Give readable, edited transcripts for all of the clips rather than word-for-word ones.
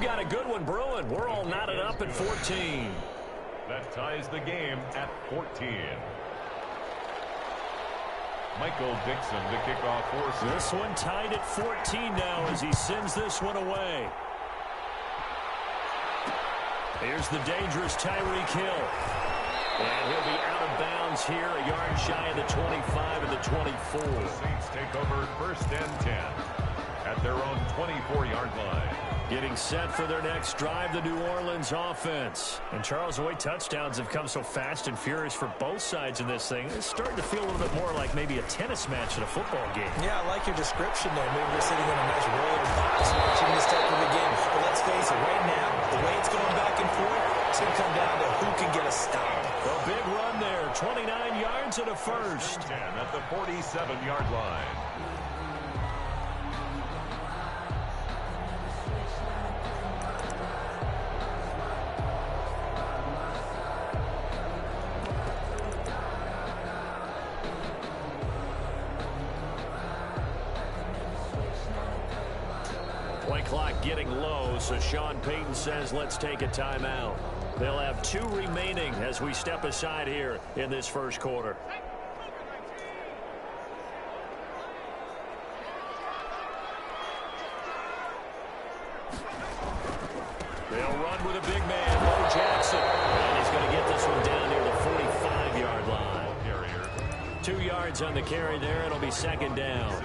we've got a good one brewing. We're all knotted up at 14. That ties the game at 14. Michael Dixon to kick off for us. This one tied at 14 now as he sends this one away. Here's the dangerous Tyreek Hill. And he'll be out of bounds here, a yard shy of the 25 and the 24. The Saints take over 1st and 10 at their own 24-yard line. Getting set for their next drive, the New Orleans offense. And Charles, the way touchdowns have come so fast and furious for both sides in this thing, it's starting to feel a little bit more like maybe a tennis match in a football game. Yeah, I like your description there. Maybe we're sitting in a nice roller box watching this type of a game. But let's face it, right now, the way it's going back and forth, it's going to come down to who can get a stop. A big run there, 29 yards and a first. 10 at the 47-yard line. Play clock getting low, so Sean Payton says let's take a timeout. They'll have 2 remaining as we step aside here in this first quarter. They'll run with a big man, Bo Jackson. And he's going to get this one down near the 45-yard line. 2 yards on the carry there. It'll be 2nd down.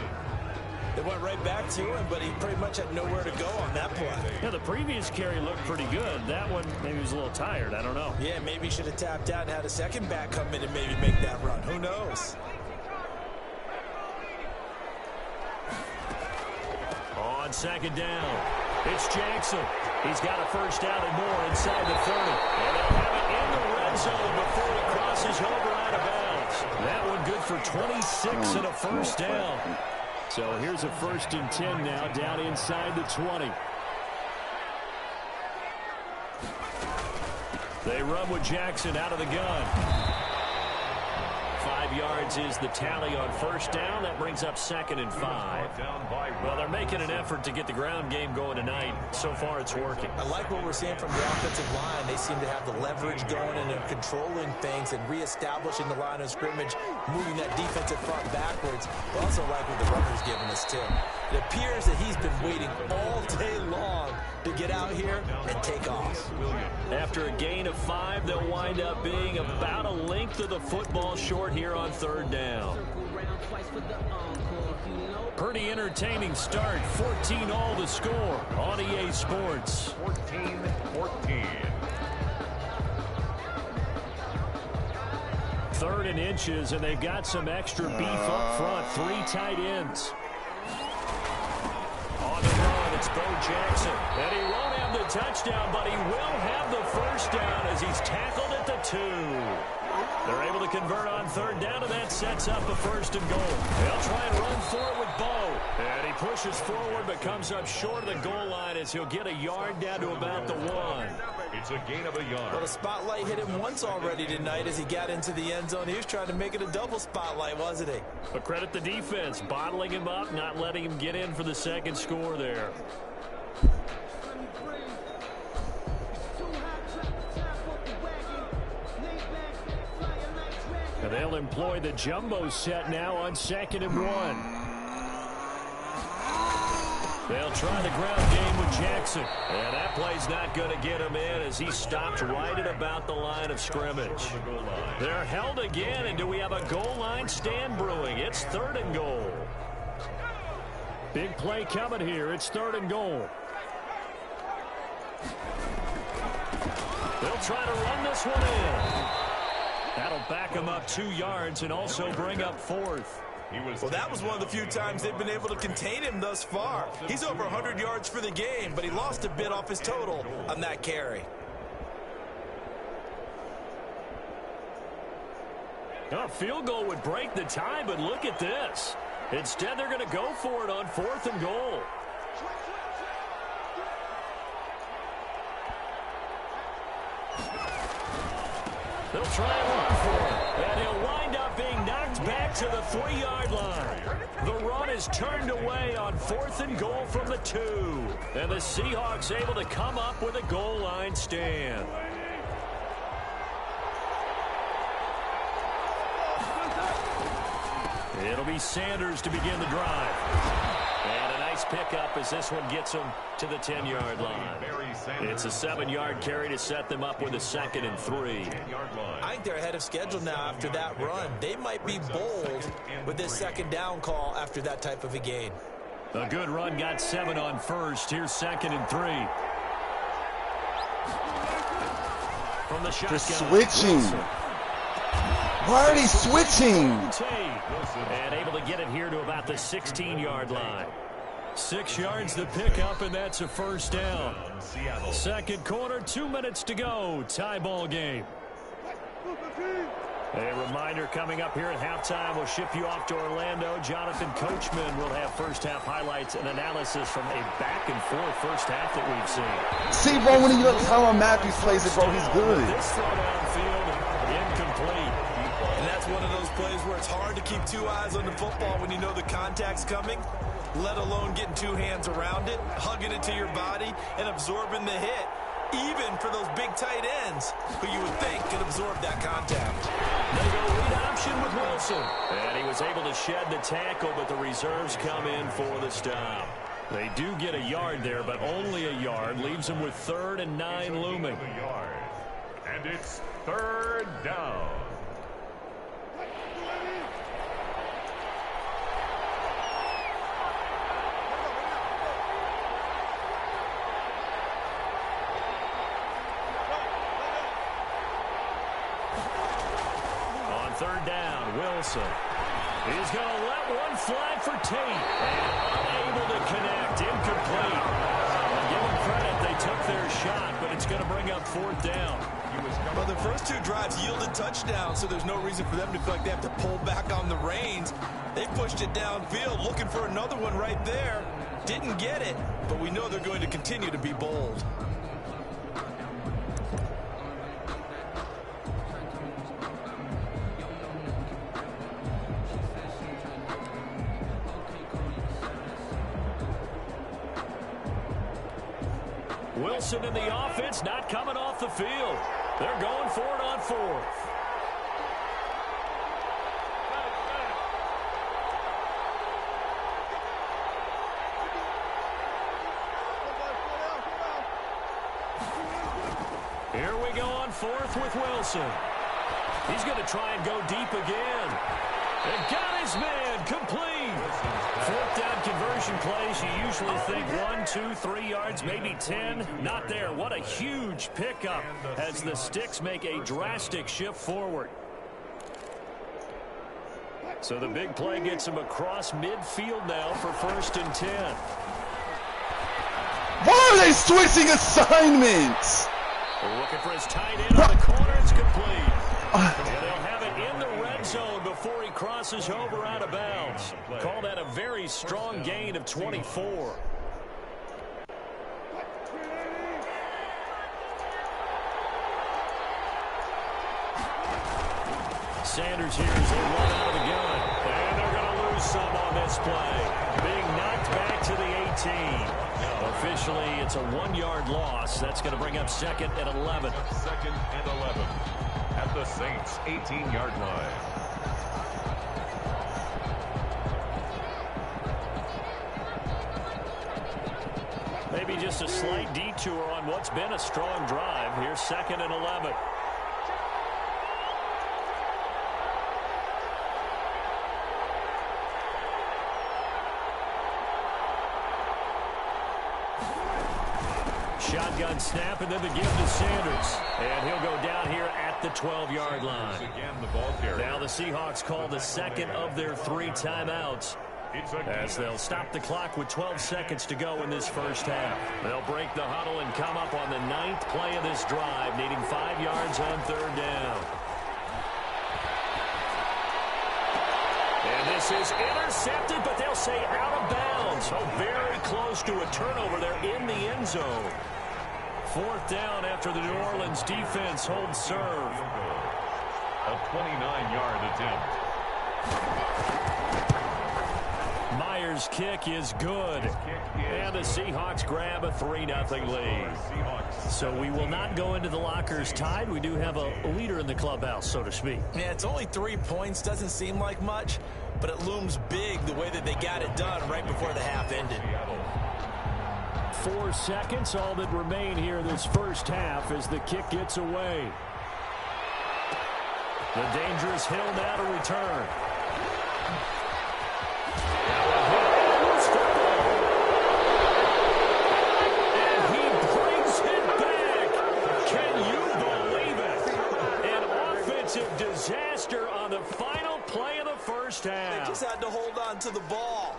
They went right back to him, but he pretty much had nowhere to go on that play. Yeah, the previous carry looked pretty good. That one, maybe he was a little tired. I don't know. Yeah, maybe he should have tapped out and had a second back come in and maybe make that run. Who knows? On 2nd down, it's Jackson. He's got a first down and more inside the 30. And they'll have it in the red zone before he crosses over out of bounds. That one good for 26 and a first down. So here's a 1st and 10 now down inside the 20. They run with Jackson out of the gun. 5 yards is the tally on first down. That brings up 2nd and 5. Well, they're making an effort to get the ground game going tonight. So far, it's working. I like what we're seeing from the offensive line. They seem to have the leverage going and they're controlling things and reestablishing the line of scrimmage, moving that defensive front backwards. But also like what the runner's giving us, too. It appears that he's been waiting all day long to get out here and take off. After a gain of 5, they'll wind up being about a length of the football short here on 3rd down. Pretty entertaining start. 14-all the score on EA Sports. 14-14. 3rd and inches, and they've got some extra beef up front. 3 tight ends. On the run, it's Bo Jackson. And he won't have the touchdown, but he will have the first down as he's tackled at the 2. They're able to convert on 3rd down, and that sets up a 1st and goal. They'll try and run for it with Bo. And he pushes forward, but comes up short of the goal line as he'll get a yard down to about the 1. It's a gain of a yard. Well, the spotlight hit him once already tonight as he got into the end zone. He was trying to make it a double spotlight, wasn't he? But credit the defense, bottling him up, not letting him get in for the 2nd score there. And they'll employ the jumbo set now on 2nd and 1. They'll try the ground game with Jackson. And that play's not going to get him in as he stopped right at about the line of scrimmage. They're held again, and do we have a goal line stand brewing? It's 3rd and goal. Big play coming here. It's 3rd and goal. They'll try to run this one in. That'll back him up 2 yards and also bring up 4th. Well, that was one of the few times they've been able to contain him thus far. He's over 100 yards for the game, but he lost a bit off his total on that carry. A field goal would break the tie, but look at this. Instead, they're going to go for it on 4th and goal. They'll try and run for it, and he'll wind up being knocked back to the 3-yard line. The run is turned away on 4th and goal from the 2. And the Seahawks able to come up with a goal line stand. It'll be Sanders to begin the drive. And a nice pickup as this one gets him to the 10-yard line. It's a 7-yard carry to set them up with a 2nd and 3. I think they're ahead of schedule now after that run. They might be bold with this 2nd down call after that type of a gain. A good run got 7 on first. Here's 2nd and 3. From the shotgun. They're switching. Why are they switching? And able to get it here to about the 16-yard line. 6 yards the pickup, and that's a 1st down. 2nd quarter, 2 minutes to go. Tie ball game. A reminder coming up here at halftime. We'll ship you off to Orlando. Jonathan Coachman will have first-half highlights and analysis from a back-and-forth first half that we've seen. See, bro, when he looks how Matthews plays it, bro, he's good. This throw downfield, incomplete. And that's one of those plays where it's hard to keep 2 eyes on the football when you know the contact's coming, let alone getting 2 hands around it, hugging it to your body, and absorbing the hit. Even for those big tight ends who you would think could absorb that contact. They go read option with Wilson. And he was able to shed the tackle, but the reserves come in for the stop. They do get a yard there, but only a yard. Leaves them with 3rd and 9 looming. And it's 3rd down. Third down, Wilson. He's going to let one fly for Tate. And unable to connect, incomplete. Give them credit, they took their shot, but it's going to bring up 4th down. Well, the first 2 drives yielded touchdowns, so there's no reason for them to feel like they have to pull back on the reins. They pushed it downfield, looking for another one right there. Didn't get it, but we know they're going to continue to be bold. Wilson in the offense not coming off the field. They're going for it on 4th. Here we go on 4th with Wilson. He's going to try and go deep again. And got his man complete. 4th down conversion plays. You usually think 1, 2, 3 yards, maybe 10. Not there. What a huge pickup as the Sticks make a drastic shift forward. So the big play gets him across midfield now for 1st and 10. Why are they switching assignments? Looking for his tight end on the corner. It's complete. And they'll have it in the red zone before he crosses over out of bounds. Call that a very strong gain of 24. Sanders here as they run out of the gun. And they're going to lose some on this play. Being knocked back to the 18. Officially, it's a 1-yard loss. That's going to bring up 2nd and 11. 2nd and 11 at the Saints' 18-yard line. Maybe just a slight detour on what's been a strong drive. Here's 2nd and 11. Shotgun snap, and then the give to Sanders. And he'll go down here at the 12-yard line. Now the Seahawks call the 2nd of their 3 timeouts, as they'll stop the clock with 12 seconds to go in this first half. They'll break the huddle and come up on the 9th play of this drive, needing 5 yards on 3rd down. And this is intercepted, but they'll say out of bounds. So very close to a turnover there in the end zone. 4th down after the New Orleans defense holds serve. A 29-yard attempt. Myers' kick is good. And the Seahawks grab a 3-0 lead. So we will not go into the lockers tied. We do have a leader in the clubhouse, so to speak. Yeah, it's only 3 points. Doesn't seem like much, but it looms big the way that they got it done right before the half ended. 4 seconds, all that remain here this first half as the kick gets away. The dangerous Hill now to return. And he brings it back. Can you believe it? An offensive disaster on the final play of the first half. They just had to hold on to the ball.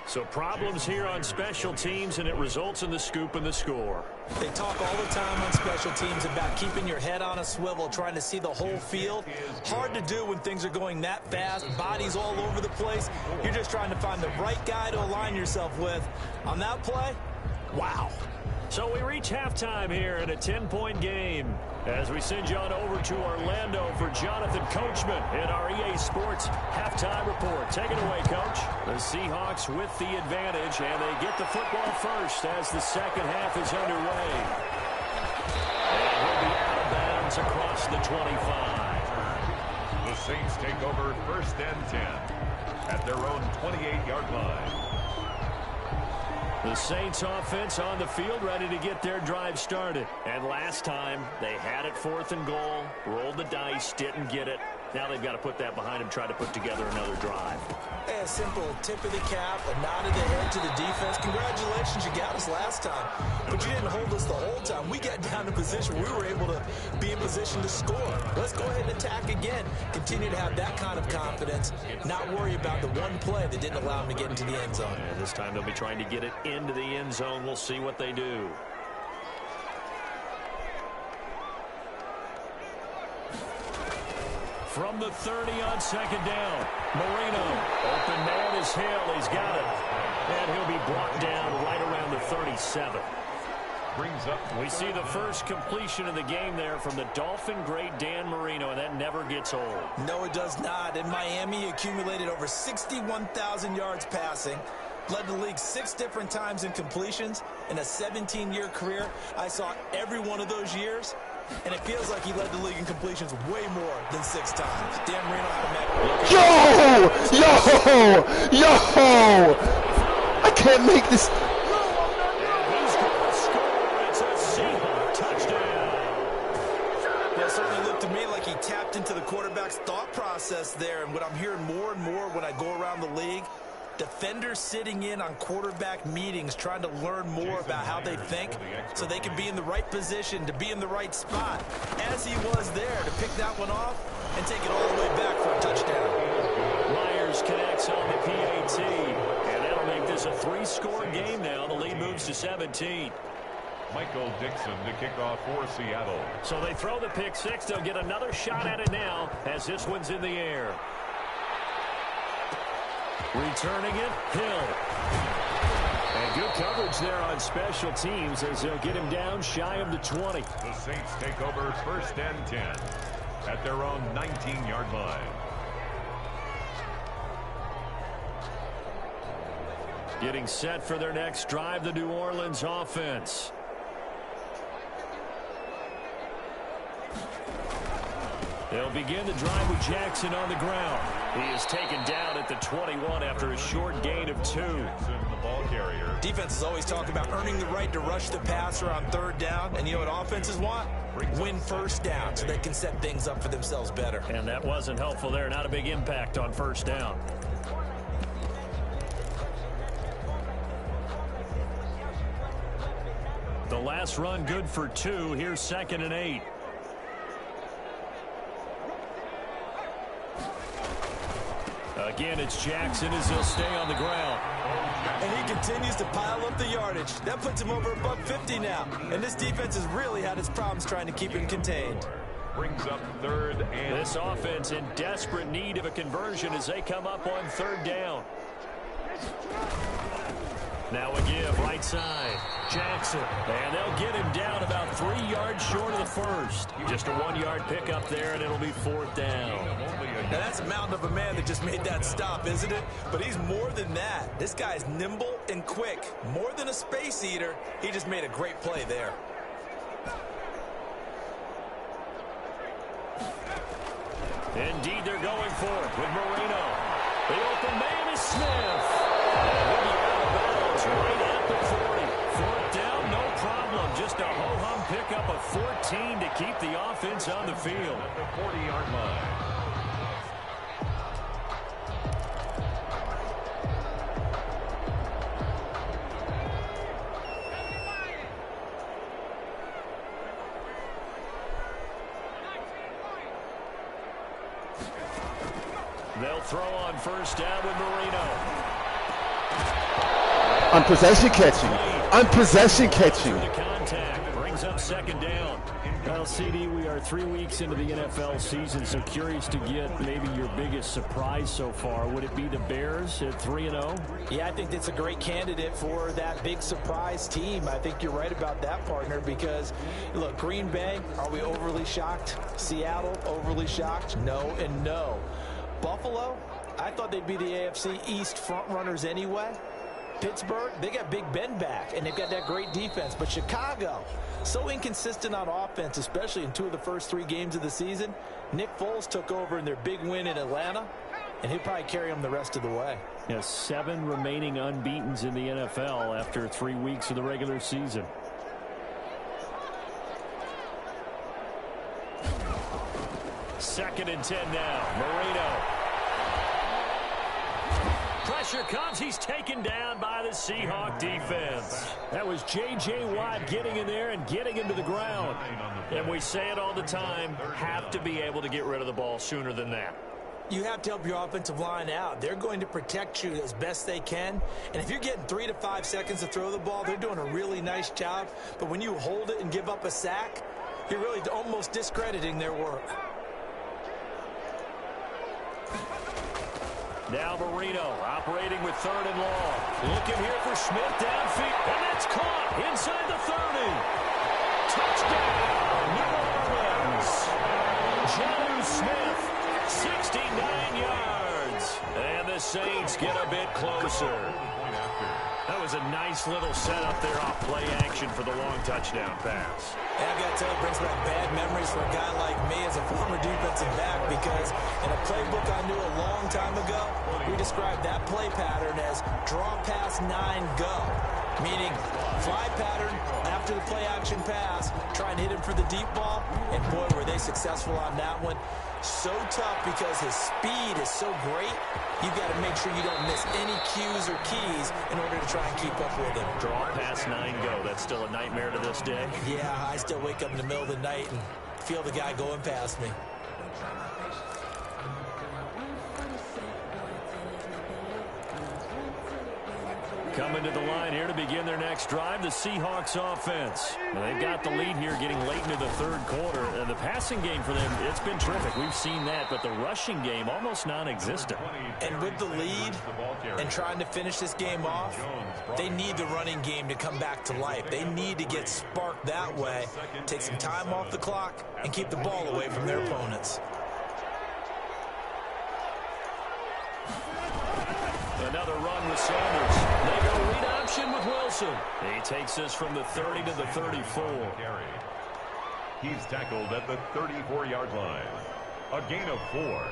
So problems here on special teams, and it results in the scoop and the score. They talk all the time on special teams about keeping your head on a swivel, trying to see the whole field. Hard to do when things are going that fast, bodies all over the place. You're just trying to find the right guy to align yourself with. On that play, wow. So we reach halftime here in a 10-point game as we send you on over to Orlando for Jonathan Coachman in our EA Sports halftime report. Take it away, Coach. The Seahawks with the advantage, and they get the football first as the second half is underway. And we'll be out of bounds across the 25. The Saints take over 1st and 10 at their own 28-yard line. The Saints offense on the field, ready to get their drive started. And last time, they had it 4th and goal, rolled the dice, didn't get it. Now they've got to put that behind them, try to put together another drive. A simple tip of the cap, a nod of the head to the defense. Congratulations, you got us last time. But you didn't hold us the whole time. We got down to position where we were able to be in position to score. Let's go ahead and attack again. Continue to have that kind of confidence. Not worry about the one play that didn't allow them to get into the end zone. And this time they'll be trying to get it into the end zone. We'll see what they do. From the 30 on 2nd down, Marino. Open man is Hill. He's got it. And he'll be brought down right around the 37. We see the first completion of the game there from the Dolphin great Dan Marino, and that never gets old. No, it does not. In Miami, he accumulated over 61,000 yards passing. Led the league 6 different times in completions. In a 17-year career, I saw every one of those years. And it feels like he led the league in completions way more than 6 times. Dan Marino had a match. Yo! Yo! I can't make this. And he's going to score. It's a Seahawks touchdown. That certainly looked to me like he tapped into the quarterback's thought process there. And what I'm hearing more and more when I go around the league, defenders sitting in on quarterback meetings trying to learn more about how they think so they can be in the right position to be in the right spot. As he was there to pick that one off and take it all the way back for a touchdown. Myers connects on the PAT, and that'll make this a 3-score game now. The lead moves to 17. Michael Dixon to kick off for Seattle. So they throw the pick 6. They'll get another shot at it now as this one's in the air. Returning it, Hill. And good coverage there on special teams as they'll get him down shy of the 20. The Saints take over 1st and 10 at their own 19-yard line. Getting set for their next drive, the New Orleans offense. They'll begin the drive with Jackson on the ground. He is taken down at the 21 after a short gain of 2. The ball carrier. Defenses always talk about earning the right to rush the passer on 3rd down. And you know what offenses want? Win 1st down so they can set things up for themselves better. And that wasn't helpful there. Not a big impact on 1st down. The last run good for 2. Here's 2nd and 8. Again, it's Jackson as he'll stay on the ground. And he continues to pile up the yardage. That puts him over $150 now. And this defense has really had its problems trying to keep him contained. Brings up 3rd and This offense in desperate need of a conversion as they come up on 3rd down. Now a give, right side. Jackson. And they'll get him down about 3 yards short of the first. Just a 1-yard pickup there, and it'll be 4th down. Now that's a mountain of a man that just made that stop, isn't it? But he's more than that. This guy's nimble and quick. More than a space eater. He just made a great play there. Indeed, they're going for it with Marino. The open man is Smith. And he'll be out of bounds right at the 40. 4th down, no problem. Just a ho-hum pickup of 14 to keep the offense on the field. At the 40-yard line. They'll throw on 1st down with Marino. On possession catching. On possession catching. The contact brings up 2nd down. Well, CD, we are 3 weeks into the NFL season, so curious to get maybe your biggest surprise so far. Would it be the Bears at 3-0? Yeah, I think that's a great candidate for that big surprise team. I think you're right about that, partner, because, look, Green Bay, are we overly shocked? Seattle, overly shocked? No and no. Buffalo, I thought they'd be the AFC East front runners anyway. Pittsburgh, they got Big Ben back, and they've got that great defense. But Chicago, so inconsistent on offense, especially in 2 of the first 3 games of the season. Nick Foles took over in their big win in Atlanta, and he'll probably carry them the rest of the way. Yes, 7 remaining unbeatens in the NFL after 3 weeks of the regular season. Second and 10 now. Marino. Pressure comes. He's taken down by the Seahawk defense. That was J.J. Watt getting in there and getting him to the ground. And we say it all the time, have to be able to get rid of the ball sooner than that. You have to help your offensive line out. They're going to protect you as best they can. And if you're getting 3 to 5 seconds to throw the ball, they're doing a really nice job. But when you hold it and give up a sack, you're really almost discrediting their work. Now Marino operating with 3rd and long. Looking here for Smith downfield. And that's caught inside the 30. Touchdown, New Orleans. Jonnu Smith, 69 yards. And the Saints get a bit closer. That was a nice little setup there off play action for the long touchdown pass. And I got to tell you, it brings back bad memories for a guy like me as a former defensive back, because in a playbook I knew a long time ago, we described that play pattern as draw pass 9 go, meaning fly pattern after the play action pass, try and hit him for the deep ball, and boy, were they successful on that one. So tough because his speed is so great, you've got to make sure you don't miss any cues or keys in order to try and keep up with him. Draw pass 9 go. That's still a nightmare to this day. Yeah, I still wake up in the middle of the night and feel the guy going past me. Coming to the line here to begin their next drive, the Seahawks offense. Well, they've got the lead here getting late into the 3rd quarter. And the passing game for them, it's been terrific. We've seen that, but the rushing game almost non-existent. And with the lead and trying to finish this game off, they need the running game to come back to life. They need to get sparked that way, take some time off the clock, and keep the ball away from their opponents. Another run with Sanders. They go read option with Wilson. He takes this from the 30 to the 34. He's tackled at the 34-yard line. A gain of 4.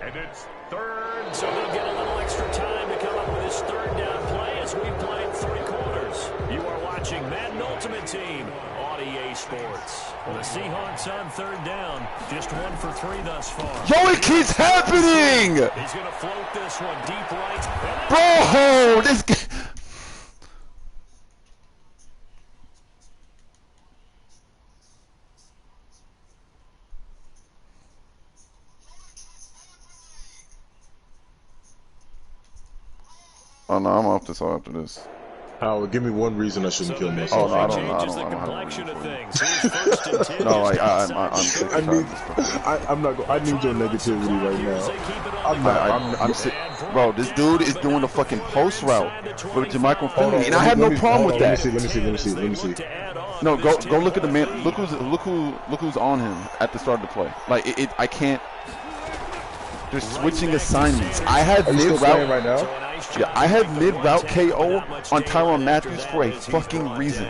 And it's 3rd. So he'll get a little extra time to come up with his 3rd down play as we've played 3 quarters. You are watching Madden Ultimate Team on EA Sports. Well, the Seahawks on 3rd down. Just 1 for 3 thus far. Yo, it keeps happening! He's going to float this one deep right. Bro, this guy... Oh no, I'm off this all after this. Howard, give me one reason I shouldn't kill myself. Oh no, I don't have a No, like I'm sick. I need your negativity right now. I'm sick. Bro, this dude is doing the fucking post route with Jermichael Finley, and I have no problem with that. Let me see. No, go look at the man. Look who's on him at the start of the play. Like I can't. They're switching assignments. I had mid route right now. Yeah, I had mid route KO on Tyrann Mathieu for a fucking reason.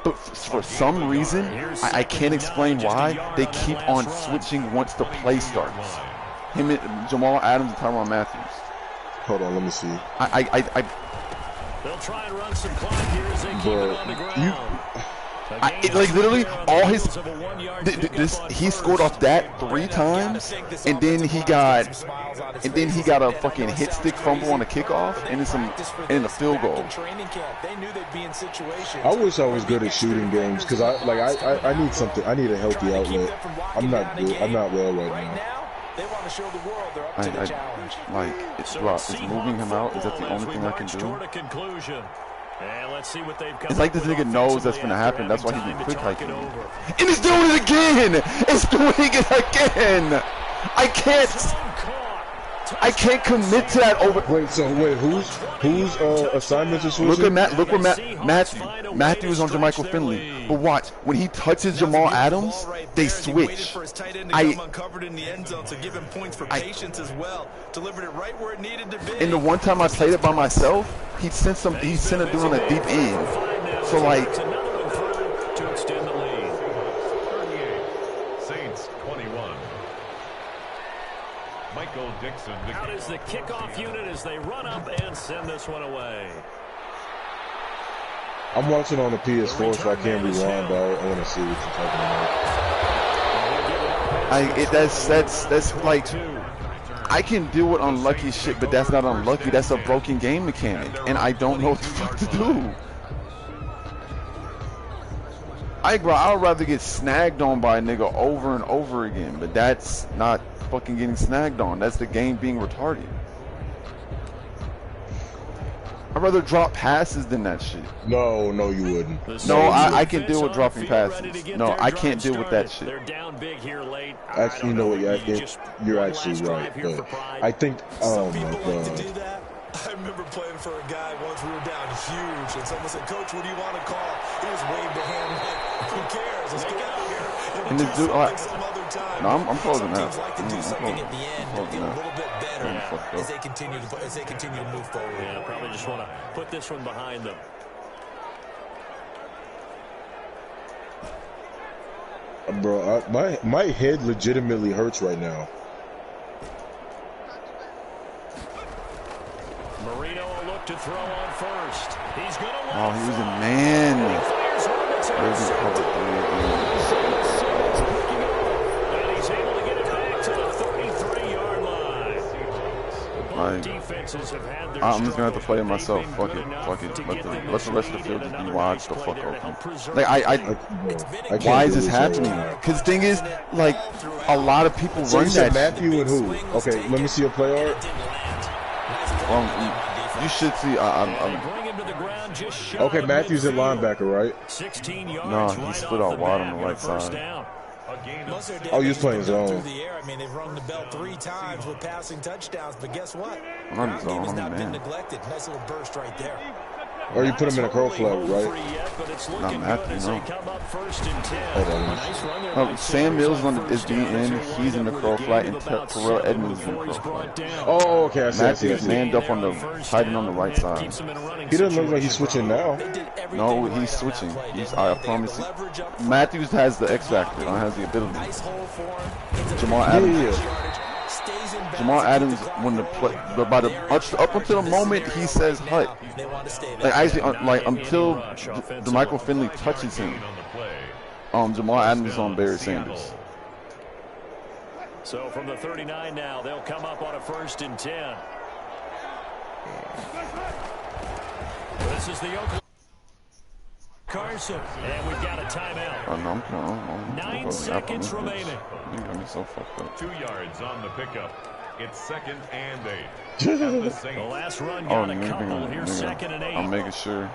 But for some reason, I can't explain why they keep on switching once the play starts. Him, Jamal Adams, and Tyrann Mathieu. Hold on, let me see. They'll try and run some clock here as they keep it on the ground. Like literally all his he scored off that 3 times, and then he got a fucking hit stick fumble on a kickoff, and then a field goal. I wish I was good at shooting games because I need something. I need a healthy outlet. I'm not good. I'm not well right now. They want to show the world they're up to the challenge. Like it's moving him out. Is that the only thing I can do? And let's see what they've come It's like this nigga knows that's gonna happen. That's why he's been quick hiking. And he's doing it again. It's doing it again. I can't commit to that over. Wait, whose assignments are switching? Look where Matthew is on Jermichael Finley. But watch, when he touches Jamal Adams, they switch. And the one time I played it by myself, he sent a dude on a deep end. So like. To extend the lead. 38, Saints 21. Michael Dixon. Out is the kickoff unit as they run up and send this one away. I'm watching on the PS4, so I can't rewind, but I want to see what you're talking about. That's like, I can deal with unlucky shit, but that's not unlucky. That's a broken game mechanic, and I don't know what the fuck to do. I'd rather get snagged on by a nigga over and over again, but that's not fucking getting snagged on. That's the game being retarded. I'd rather drop passes than that shit. No, you wouldn't. No, I can deal with dropping passes. No, I can't deal with that shit. They're down big here late. Actually, you know what? You're actually right. But I think, oh my god. I remember playing for a guy once. We were down huge, and someone said, "Coach, what do you want to call?" He just waved a hand like, "Who cares? Let's get out of here." And this dude, no, I'm closing out. Like to do something at the end, maybe a little bit better as they continue to move forward. Yeah, probably just want to put this one behind them. Bro, my head legitimately hurts right now. Marino will look to throw on first. He's going to Oh, he was a man. There's his cover 3 again. And he's able to get it back to the 33-yard line. Like, Defenses have had their I'm just gonna have to play it myself. Fuck it. Let the rest of the field just be wide the fuck open. Like why is this happening? Because the thing is, like, a lot of people So run you said that. Matthew and who? Okay, let me see your play art. You should see. Okay, Matthew's at linebacker, right? 16 yards. No, he split out wide on the right side. Oh, you was playing zone. I mean, they've rung the bell 3 times with passing touchdowns, but guess what? I'm on zone, Ground game has not been man. neglected. Nice little burst right there. Or you put him in a curl flat, right? Not Matthew, no. Hold on. No, Sam Mills is DN. He's in the curl flat, and Terrell Edmonds is in the curl flat. Oh, okay, I see. Matthew's manned up on the tight end on the right side. He doesn't look like he's switching now. No, he's switching. I promise you. Matthews has the X factor. Has the ability. Jamal Adams. Jamal Adams, when the play, up until the moment he says hut, like actually, like until Jermichael Finley touches him, Jamal Adams is on Barry Sanders. So from the 39 now, they'll come up on a 1st and 10. This is the Oakland Carson, and we've got a timeout. Oh, no, 9 seconds remaining. You got me so fucked up. 2 yards on the pickup. It's 2nd and 8. The last run got a couple. Here's 2nd and 8. I'm making sure.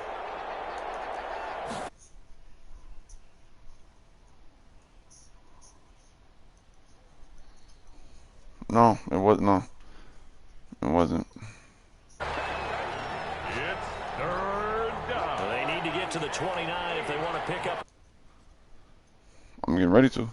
No, it wasn't. No, it to the 29 if they want to pick up. I'm getting ready to.